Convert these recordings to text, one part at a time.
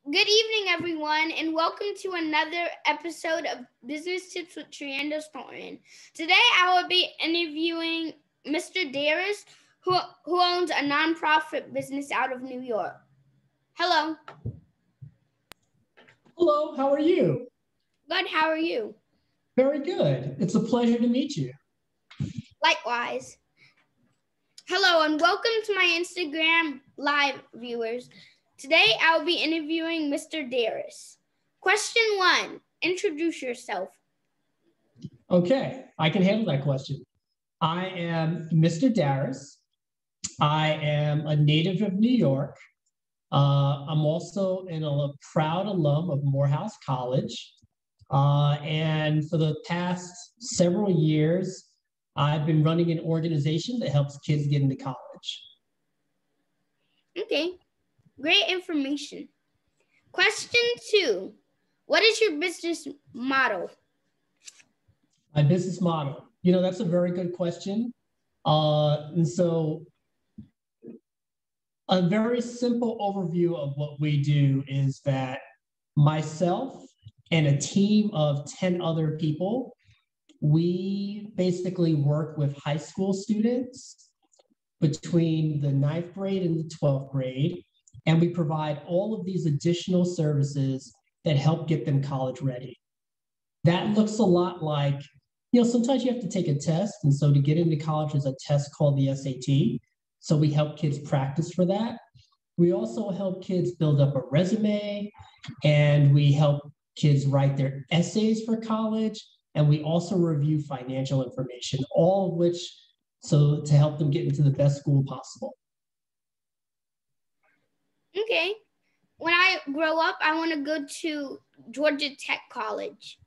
Good evening, everyone, and welcome to another episode of Business Tips with Charron Davis. Today, I will be interviewing Mr. Davis, who owns a nonprofit business out of New York. Hello. Hello, how are you? Good, how are you? Very good. It's a pleasure to meet you. Likewise. Hello, and welcome to my Instagram Live viewers. Today, I will be interviewing Mr. Davis. Question 1, introduce yourself. Okay, I can handle that question. I am Mr. Davis. I am a native of New York. I'm also a proud alum of Morehouse College. And for the past several years, I've been running an organization that helps kids get into college. Okay, great information. Question 2, what is your business model? My business model, that's a very good question. And so a very simple overview of what we do is that myself and a team of 10 other people, we basically work with high school students between the 9th grade and the 12th grade. And we provide all of these additional services that help get them college ready. That looks a lot like, sometimes you have to take a test. And so to get into college, there's a test called the SAT. So we help kids practice for that. We also help kids build up a resume, and we help kids write their essays for college. And we also review financial information, all of which to help them get into the best school possible. Okay. When I grow up, I want to go to Georgia Tech College.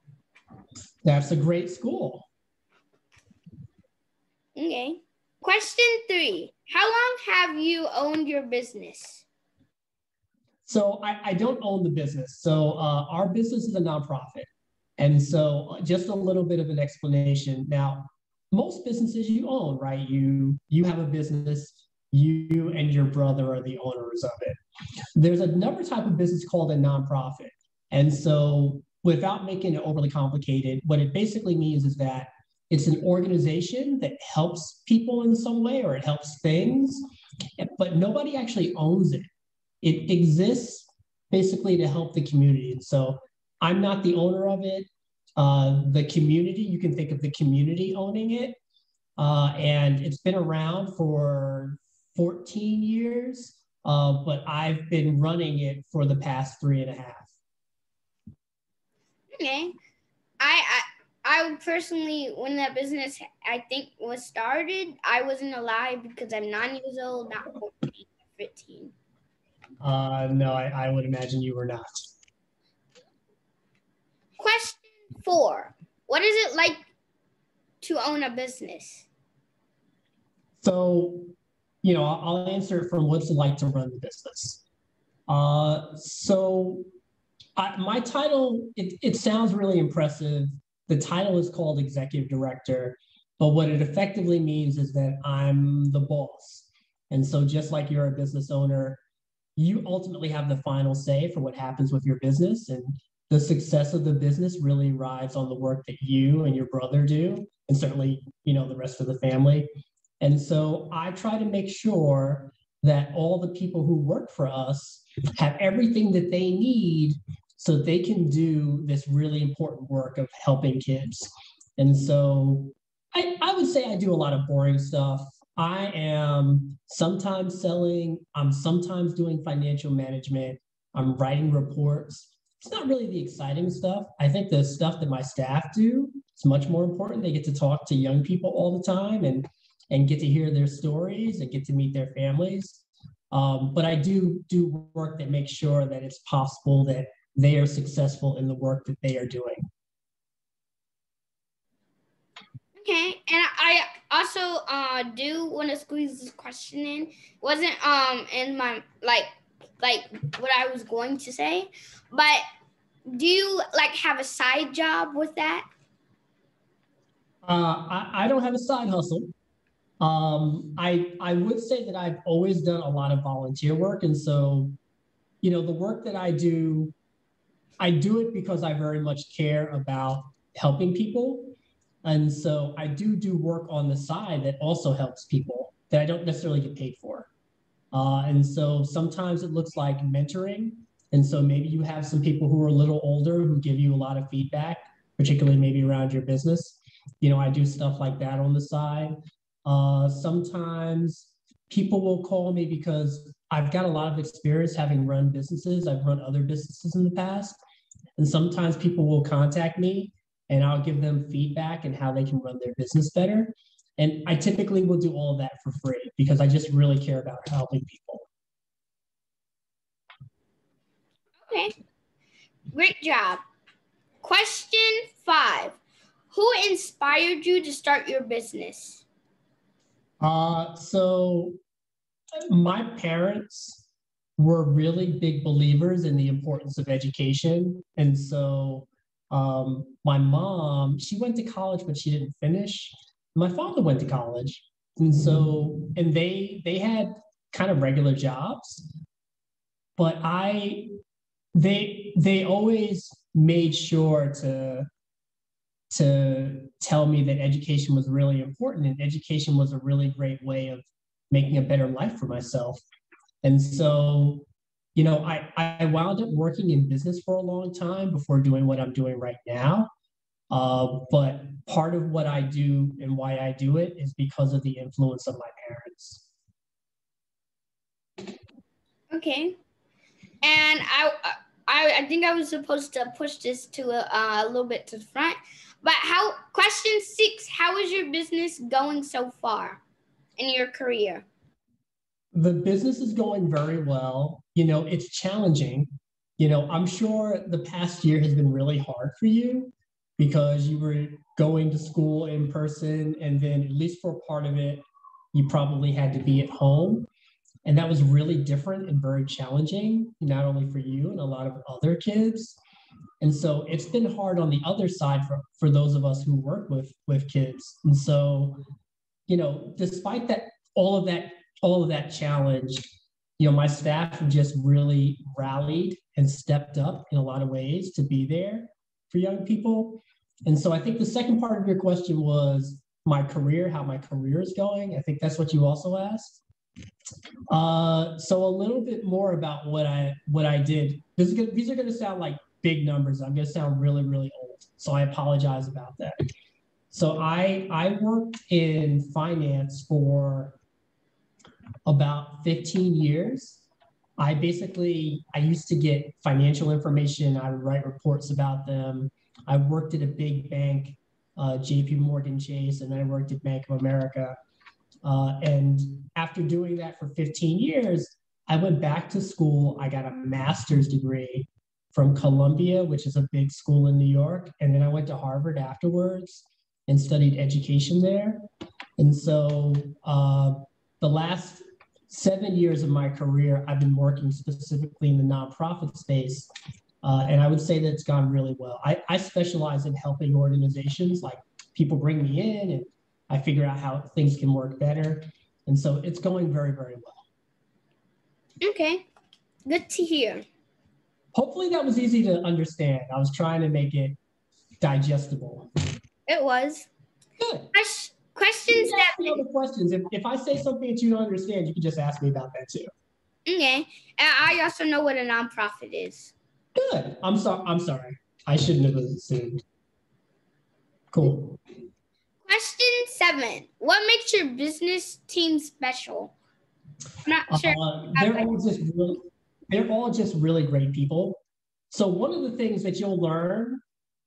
That's a great school. Okay. Question 3, how long have you owned your business? So I don't own the business. So our business is a nonprofit. And so just a little bit of an explanation. Now, most businesses you own, right? You have a business, you and your brother are the owners of it. There's another type of business called a nonprofit. And so without making it overly complicated, what it basically means is that it's an organization that helps people in some way, or it helps things, but nobody actually owns it. It exists basically to help the community. And so I'm not the owner of it. The community, you can think of the community owning it. And it's been around for 14 years, but I've been running it for the past 3.5. Okay. I personally, when that business, I think, was started, I wasn't alive because I'm 9 years old, not 14 or 15. No, I would imagine you were not. Question 4, what is it like to own a business? So, I'll answer it from what's it like to run the business. My title, it sounds really impressive. The title is called Executive Director, but what it effectively means is that I'm the boss. And so just like you're a business owner, you ultimately have the final say for what happens with your business. And the success of the business really rides on the work that you and your brother do, and certainly, the rest of the family. And so I try to make sure that all the people who work for us have everything that they need so they can do this really important work of helping kids. And so I would say I do a lot of boring stuff. I am sometimes selling, I'm sometimes doing financial management, I'm writing reports. It's not really the exciting stuff. I think the stuff that my staff do is much more important. They get to talk to young people all the time and get to hear their stories and get to meet their families. But I do work that makes sure that it's possible that they are successful in the work that they are doing. Okay, and I also do want to squeeze this question in. It wasn't in my like what I was going to say, but do you have a side job with that? I don't have a side hustle. I would say that I've always done a lot of volunteer work, and so the work that I do it because I very much care about helping people. And so I do work on the side that also helps people that I don't necessarily get paid for. And so sometimes it looks like mentoring. And so maybe you have some people who are a little older who give you a lot of feedback, particularly maybe around your business. I do stuff like that on the side. Sometimes people will call me because I've got a lot of experience having run businesses. I've run other businesses in the past. And sometimes people will contact me and I'll give them feedback and how they can run their business better. And I typically will do all of that for free because I just really care about helping people. Okay, great job. Question 5. Who inspired you to start your business? So my parents were really big believers in the importance of education. And so my mom, she went to college, but she didn't finish. My father went to college. And so, and they had kind of regular jobs, but they always made sure to tell me that education was really important and education was a really great way of making a better life for myself. And so, I wound up working in business for a long time before doing what I'm doing right now. But part of what I do and why I do it is because of the influence of my parents. Okay. And I think I was supposed to push this to a little bit to the front. But question 6, how is your business going so far in your career? The business is going very well. It's challenging. I'm sure the past year has been really hard for you because you were going to school in person, and then at least for part of it, you probably had to be at home. And that was really different and very challenging, not only for you and a lot of other kids. And so it's been hard on the other side for those of us who work with kids. And so, despite that, all of that challenge, my staff have just really rallied and stepped up in a lot of ways to be there for young people. And so I think the second part of your question was my career, how my career is going. I think that's what you also asked. So a little bit more about what I did. These are going to sound like big numbers. I'm going to sound really, really old. So I apologize about that. So I worked in finance for about 15 years. I used to get financial information. I would write reports about them. I worked at a big bank, JP Morgan Chase, and then I worked at Bank of America. And after doing that for 15 years, I went back to school. I got a master's degree from Columbia, which is a big school in New York. And then I went to Harvard afterwards and studied education there. And so the last 7 years of my career, I've been working specifically in the nonprofit space. And I would say that it's gone really well. I specialize in helping organizations, like people bring me in and I figure out how things can work better. And so it's going very, very well. Okay, good to hear. Hopefully that was easy to understand. I was trying to make it digestible. It was. Good. Question 7. Other questions. If I say something that you don't understand, you can just ask me about that too. Okay. And I also know what a nonprofit is. Good. I'm sorry. I shouldn't have assumed. Cool. Question 7. What makes your business team special? I'm not sure. They're all just really great people. So one of the things that you'll learn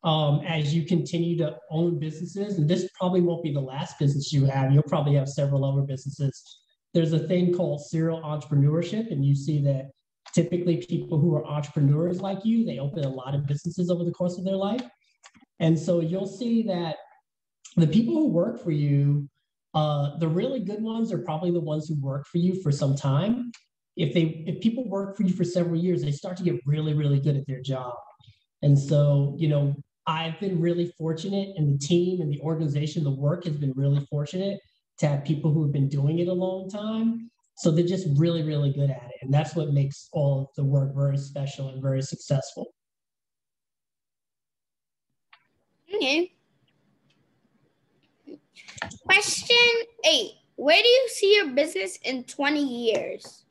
as you continue to own businesses, and this probably won't be the last business you have, you'll probably have several other businesses. There's a thing called serial entrepreneurship, and you see that typically people who are entrepreneurs like you, they open a lot of businesses over the course of their life. And so you'll see that the people who work for you, the really good ones are probably the ones who work for you for some time. If people work for you for several years, they start to get really, really good at their job. And so, I've been really fortunate, and the team and the organization, the work has been really fortunate to have people who have been doing it a long time. So they're just really, really good at it. And that's what makes all of the work very special and very successful. Okay. Question 8. Where do you see your business in 20 years?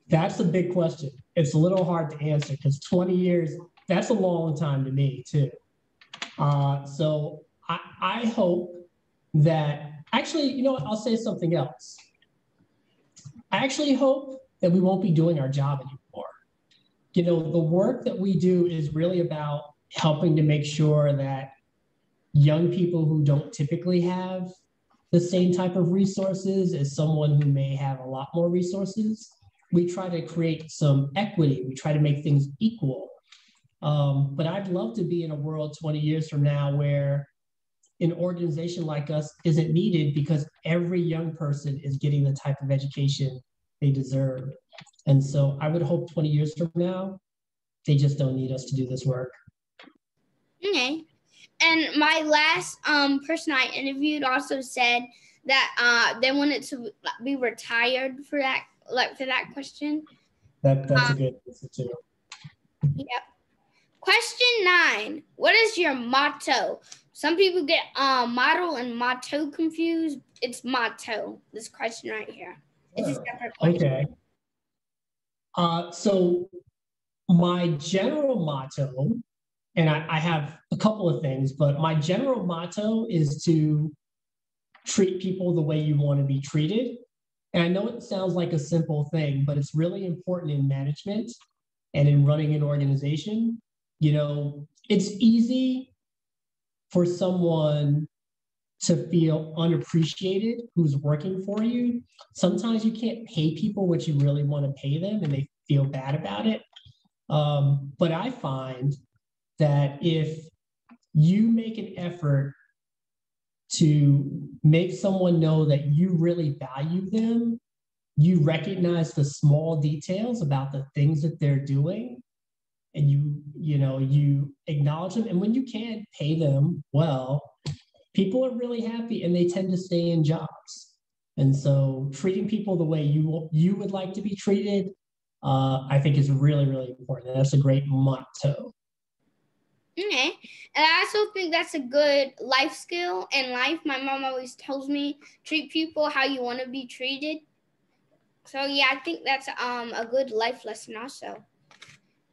That's a big question. It's a little hard to answer because 20 years, that's a long time to me too. So I hope that, actually, you know what, I'll say something else. I actually hope that we won't be doing our job anymore. You know, the work that we do is really about helping to make sure that young people who don't typically have the same type of resources as someone who may have a lot more resources, we try to create some equity. We try to make things equal. But I'd love to be in a world 20 years from now where an organization like us isn't needed because every young person is getting the type of education they deserve. And so I would hope 20 years from now, they just don't need us to do this work. Okay. And my last person I interviewed also said that they wanted to be retired for that, for that question. That's a good answer too. Yep. Question 9. What is your motto? Some people get model and motto confused. It's motto, this question right here. It's a separate question. Okay. So my general motto, and I have a couple of things, but my general motto is to treat people the way you want to be treated. And I know it sounds like a simple thing, but it's really important in management and in running an organization. You know, it's easy for someone to feel unappreciated who's working for you. Sometimes you can't pay people what you really want to pay them and they feel bad about it. But I find that if you make an effort to make someone know that you really value them, you recognize the small details about the things that they're doing, and you acknowledge them. And when you can pay them well, people are really happy and they tend to stay in jobs. And so treating people the way you would like to be treated, I think is really, really important. That's a great motto. Okay. And I also think that's a good life skill in life. My mom always tells me, treat people how you want to be treated. So yeah, I think that's a good life lesson also.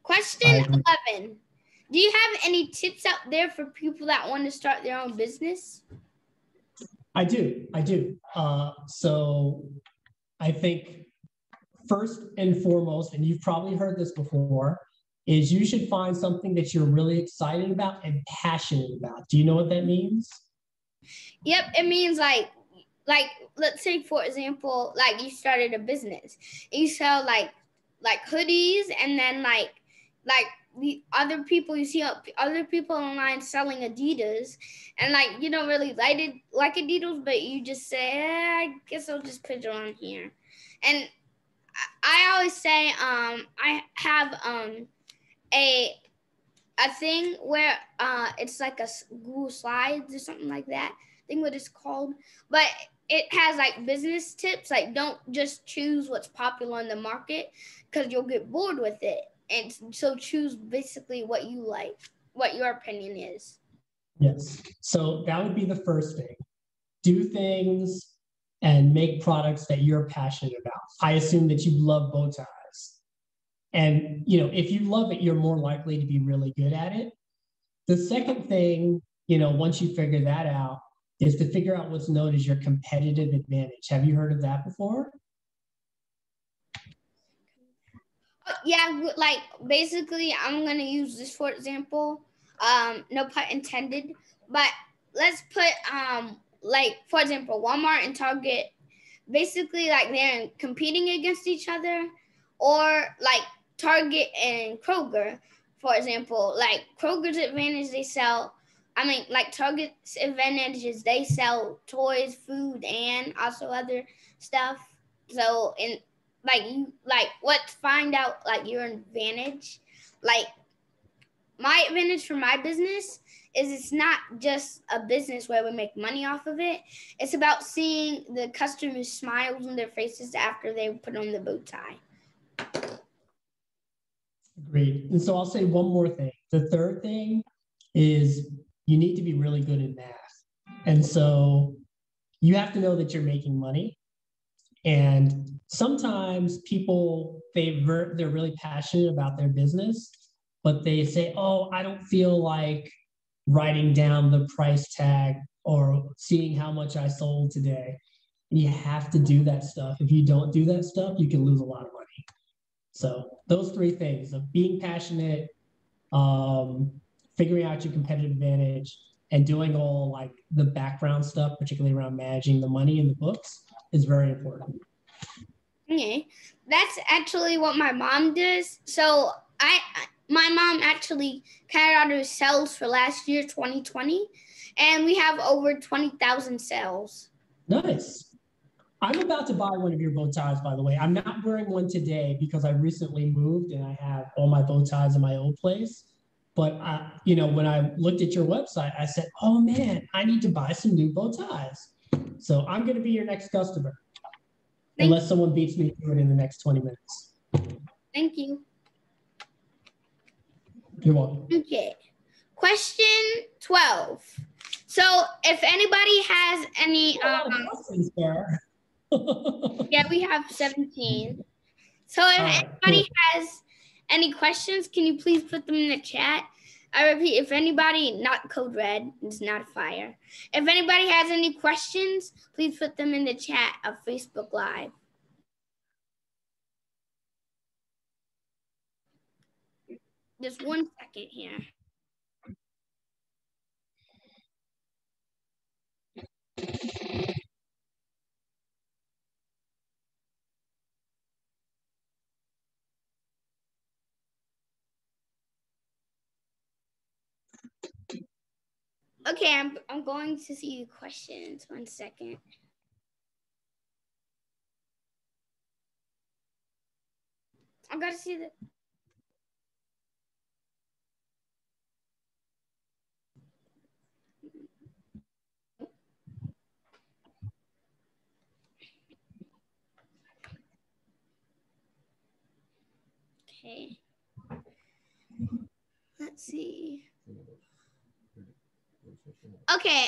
Question 11. Do you have any tips out there for people that want to start their own business? I do. So I think first and foremost, and you've probably heard this before, is you should find something that you're really excited about and passionate about. Do you know what that means? Yep, it means like let's say for example, like you started a business. You sell like hoodies, and then like the other people, you see other people online selling Adidas, and like you don't really like Adidas, but you just say, I guess I'll just put it on here. And I always say I have a thing where it's like a Google Slides or something like that. I think what it's called, but it has like business tips. Like, don't just choose what's popular in the market because you'll get bored with it. And so choose basically what you like, what your opinion is. Yes. So that would be the first thing. Do things and make products that you're passionate about. I assume that you love bow ties. And if you love it, you're more likely to be really good at it. The second thing, once you figure that out, is to figure out what's known as your competitive advantage. Have you heard of that before? Yeah, like basically, I'm gonna use this for example. No pun intended. But let's put like for example, Walmart and Target. Basically, like they're competing against each other, or like Target and Kroger, for example. Like Kroger's advantage, like Target's advantage is they sell toys, food, and also other stuff. So let's find out like your advantage. Like my advantage for my business is it's not just a business where we make money off of it. It's about seeing the customers' smiles on their faces after they put on the bow tie. Agreed. And so I'll say one more thing. The third thing is you need to be really good at math. And so you have to know that you're making money. And sometimes people, they're really passionate about their business, but they say, oh, I don't feel like writing down the price tag or seeing how much I sold today. And you have to do that stuff. If you don't do that stuff, you can lose a lot of money. So those three things of being passionate, figuring out your competitive advantage, and doing all like the background stuff, particularly around managing the money in the books, is very important. Okay, that's actually what my mom does. So my mom actually carried out her sales for last year, 2020, and we have over 20,000 sales. Nice. I'm about to buy one of your bow ties, by the way. I'm not wearing one today because I recently moved and I have all my bow ties in my old place. But when I looked at your website, I said, oh man, I need to buy some new bow ties. So I'm going to be your next customer. Unless someone beats me to it in the next 20 minutes. Thank you. You're welcome. Okay. Question 12. So if anybody has any questions there. Yeah, we have 17. So if anybody has any questions, can you please put them in the chat? I repeat, if anybody, not code red, it's not a fire. If anybody has any questions, please put them in the chat of Facebook Live. Just 1 second here. Okay, I'm going to see the questions. 1 second. I gotta see the. Okay. Let's see. Okay,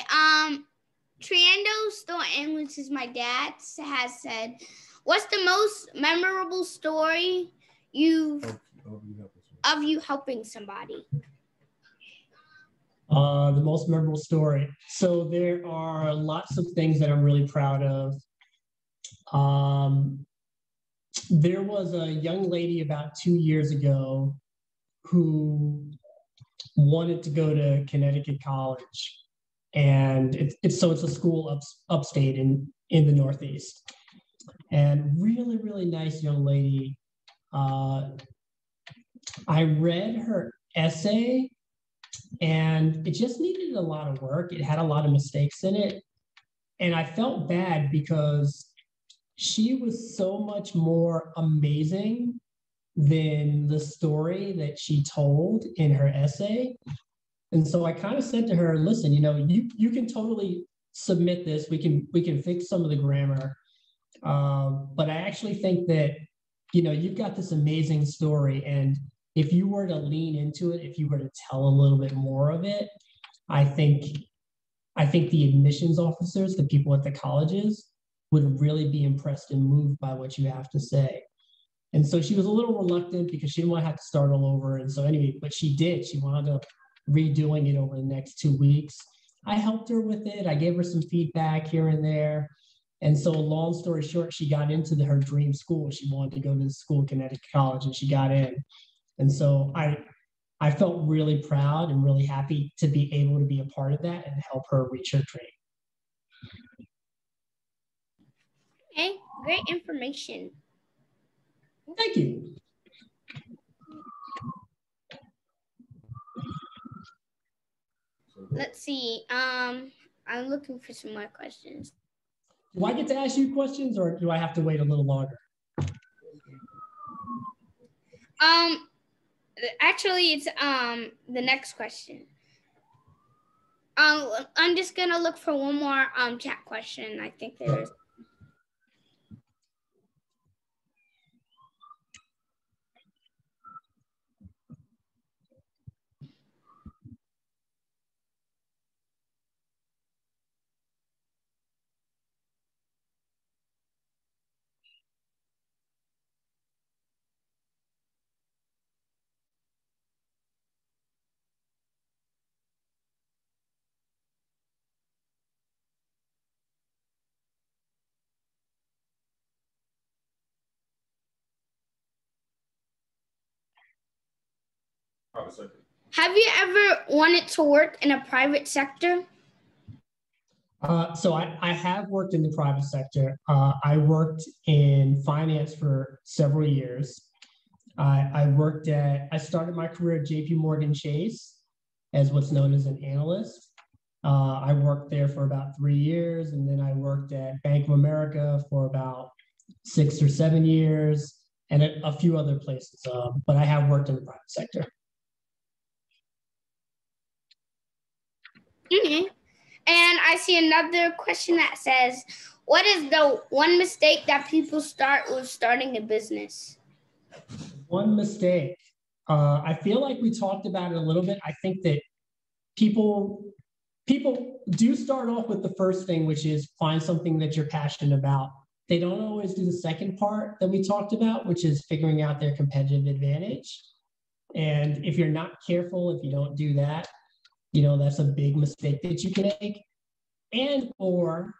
Triando Thornton, which is my dad, has said, what's the most memorable story of you helping somebody? The most memorable story. So there are lots of things that I'm really proud of. There was a young lady about 2 years ago who wanted to go to Connecticut College. And it's a school upstate in the Northeast. And really, really nice young lady. I read her essay and it just needed a lot of work. It had a lot of mistakes in it. And I felt bad because she was so much more amazing than the story that she told in her essay. And so I kind of said to her, listen, you can totally submit this. We can fix some of the grammar. But I actually think that, you've got this amazing story. And if you were to lean into it, if you were to tell a little bit more of it, I think the admissions officers, the people at the colleges, would really be impressed and moved by what you have to say. And so she was a little reluctant because she didn't want to have to start all over. And so anyway, but she did. She wound up redoing it over the next 2 weeks. I helped her with it. I gave her some feedback here and there. And so long story short, she got into her dream school. She wanted to go to the school, Connecticut College, and she got in. And so I felt really proud and really happy to be able to be a part of that and help her reach her dream. Okay, great information. Thank you. Let's see. I'm looking for some more questions. Do I get to ask you questions or do I have to wait a little longer? Actually, it's the next question. I'm just gonna look for one more chat question. I think there is. Have you ever wanted to work in a private sector? So I have worked in the private sector. I worked in finance for several years. I started my career at JP Morgan Chase as what's known as an analyst. I worked there for about 3 years, and then I worked at Bank of America for about 6 or 7 years, and a few other places. But I have worked in the private sector. Mm-hmm. And I see another question that says, what is the one mistake that people start with starting a business? One mistake. I feel like we talked about it a little bit. I think that people do start off with the first thing, which is find something that you're passionate about. They don't always do the second part that we talked about, which is figuring out their competitive advantage. And if you're not careful, if you don't do that, that's a big mistake that you can make. And or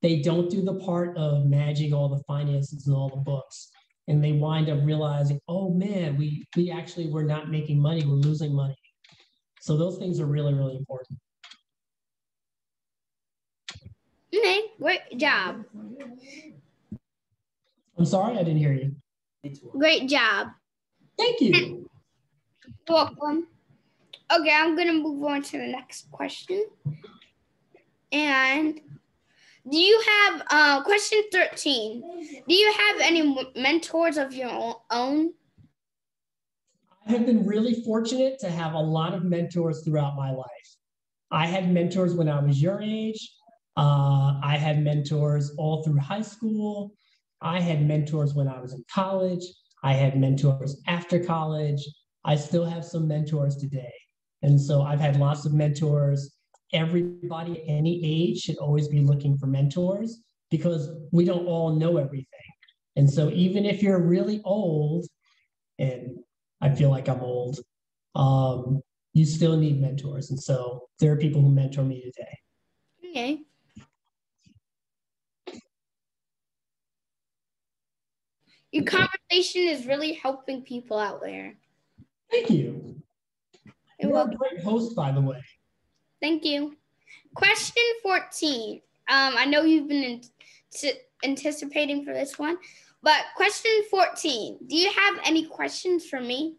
they don't do the part of managing all the finances and all the books. And they wind up realizing, oh man, we actually were not making money, we're losing money. So those things are really, really important. Okay, great job. I'm sorry, I didn't hear you. Great job. Thank you. You're welcome. Okay, I'm gonna move on to the next question. And do you have question 13? Do you have any mentors of your own? I have been really fortunate to have a lot of mentors throughout my life. I had mentors when I was your age. I had mentors all through high school. I had mentors when I was in college. I had mentors after college. I still have some mentors today. And so I've had lots of mentors. Everybody at any age should always be looking for mentors because we don't all know everything. And so even if you're really old, and I feel like I'm old, you still need mentors. And so there are people who mentor me today. Okay. Your conversation is really helping people out there. Thank you. You're a great host, by the way. Thank you. Question 14. I know you've been anticipating for this one, but question 14. Do you have any questions for me?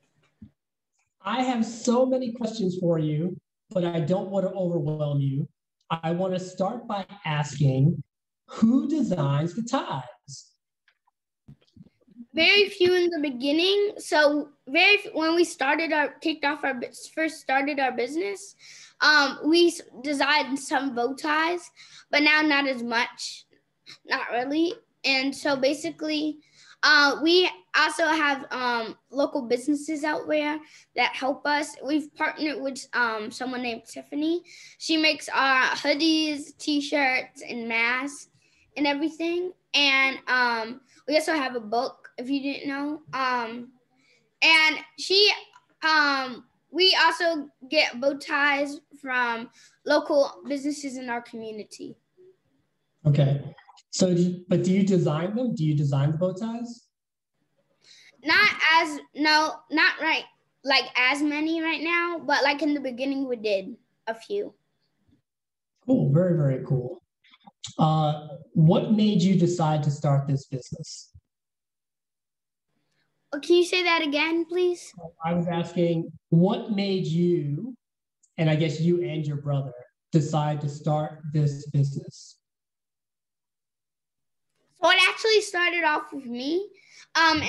I have so many questions for you, but I don't want to overwhelm you. I want to start by asking, who designs the ties? Very few in the beginning. So when we first started our business, we designed some bow ties, but now not as much, not really. And so basically, we also have local businesses out there that help us. We've partnered with someone named Tiffany. She makes our hoodies, t-shirts, and masks and everything. And we also have a book, if you didn't know. And we also get bow ties from local businesses in our community. Okay. So, but do you design them? Do you design the bow ties? Not right, like as many right now, but like in the beginning we did a few. Cool, very, very cool. What made you decide to start this business? Can you say that again, please? I was asking, what made you, and I guess you and your brother, decide to start this business? So Well, it actually started off with me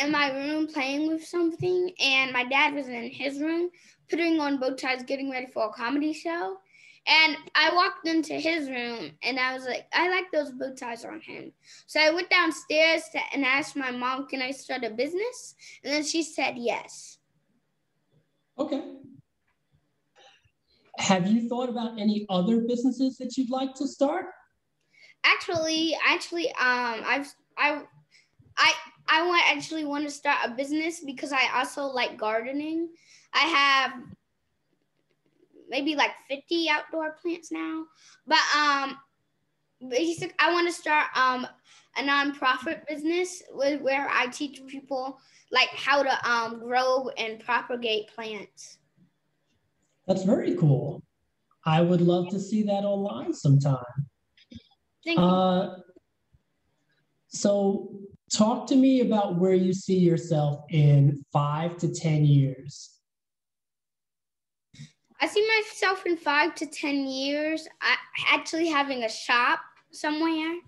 in my room playing with something, and my dad was in his room putting on bow ties, getting ready for a comedy show. And I walked into his room, and I was like, I like those bow ties on him. So I went downstairs and asked my mom, can I start a business? And then she said yes. Okay. Have you thought about any other businesses that you'd like to start? Actually, I want to start a business because I also like gardening. I have maybe like 50 outdoor plants now, but basic. I want to start a nonprofit business where I teach people like how to grow and propagate plants. That's very cool. I would love to see that online sometime. Thank you. So talk to me about where you see yourself in 5 to 10 years. I see myself in 5 to 10 years actually having a shop somewhere,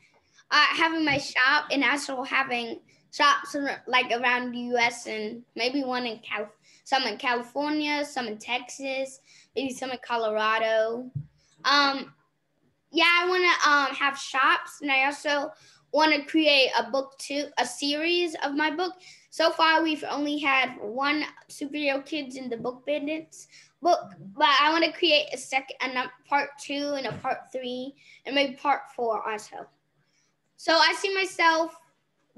having my shop, and also having shops like around the U.S. and maybe one in some in California, some in Texas, maybe some in Colorado. Yeah, I want to have shops, and I also want to create a book too, a series of my book. So far, we've only had one superhero kids in the book bandits book, but I want to create a part 2 and a part 3 and maybe part 4 also. So I see myself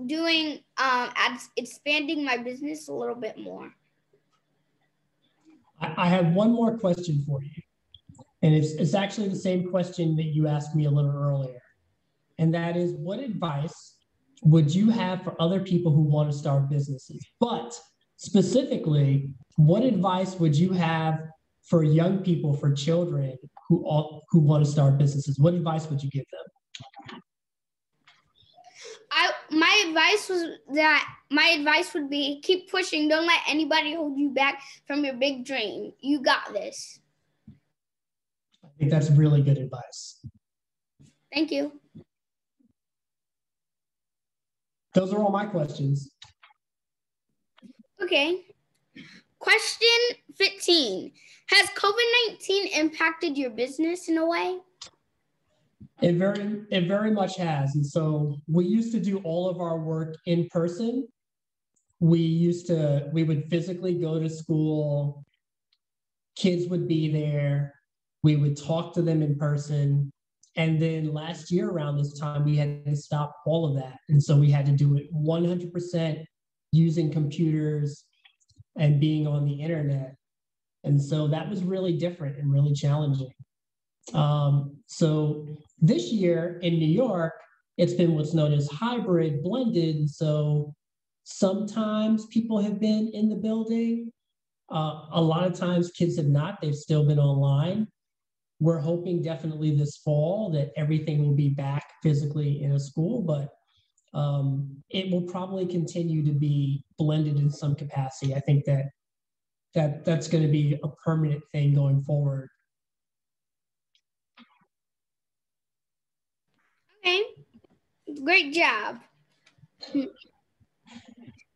doing expanding my business a little bit more. I have one more question for you. And it's actually the same question that you asked me a little earlier. And that is, what advice would you have for other people who want to start businesses? But specifically, what advice would you have for young people, for children who want to start businesses? What advice would you give them? My advice would be keep pushing. Don't let anybody hold you back from your big dream. You got this. I think that's really good advice. Thank you. Those are all my questions. Okay. Question 15. Has COVID-19 impacted your business in a way? It very much has. And so we used to do all of our work in person. We would physically go to school. Kids would be there. We would talk to them in person. And then last year around this time, we had to stop all of that. And so we had to do it 100% using computers and being on the internet. And so that was really different and really challenging. So this year in New York, it's been what's known as hybrid, blended. So sometimes people have been in the building. A lot of times kids have not. They've still been online. We're hoping definitely this fall that everything will be back physically in a school, but it will probably continue to be blended in some capacity. I think that's going to be a permanent thing going forward. Okay, great job.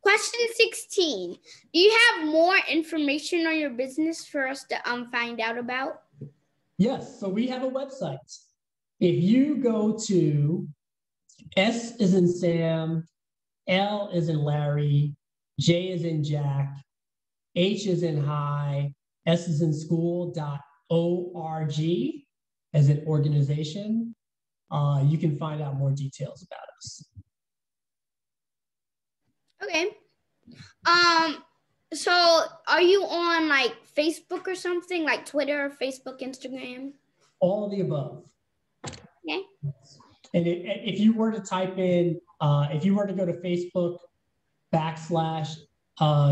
Question 16. Do you have more information on your business for us to find out about? Yes, so we have a website. If you go to S is in Sam, L is in Larry, J is in Jack, H is in high, S is in school.org as an organization, you can find out more details about us. Okay. So are you on like Facebook or something, like Twitter, Facebook, Instagram? All of the above. Okay. And if you were to type in, if you were to go to Facebook /UASLJ,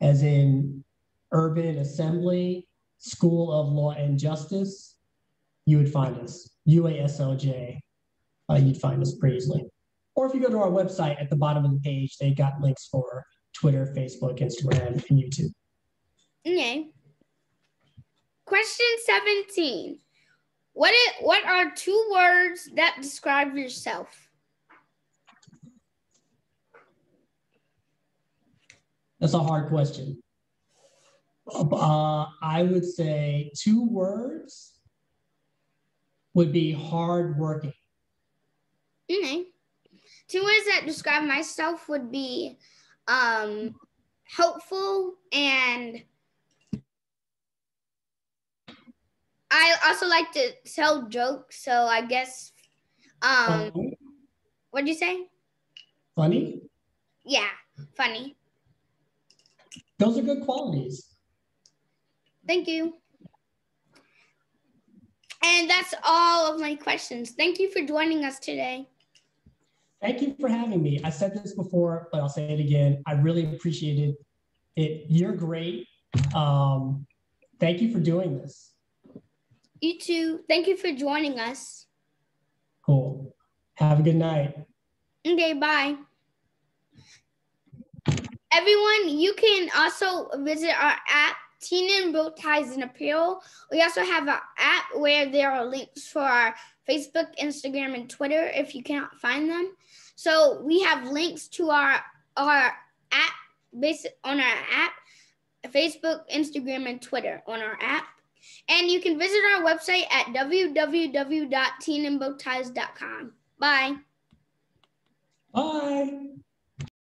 as in Urban Assembly School of Law and Justice, you would find us. UASLJ, you'd find us pretty easily. Or if you go to our website at the bottom of the page, they got links for Twitter, Facebook, Instagram, and YouTube. Okay. Question 17. What are 2 words that describe yourself? That's a hard question. I would say 2 words would be hardworking. Okay. 2 words that describe myself would be hopeful, and I also like to tell jokes. So I guess, what'd you say? Funny? Yeah, funny. Those are good qualities. Thank you. And that's all of my questions. Thank you for joining us today. Thank you for having me. I said this before, but I'll say it again. I really appreciated it. You're great. Thank you for doing this. You too. Thank you for joining us. Cool. Have a good night. Okay, bye. Everyone, you can also visit our app, Teen in Bow Ties and Apparel. We also have an app where there are links for our Facebook, Instagram, and Twitter if you cannot find them. So we have links to our app based on our app, Facebook, Instagram, and Twitter on our app. And you can visit our website at www.teenandbowties.com. Bye. Bye.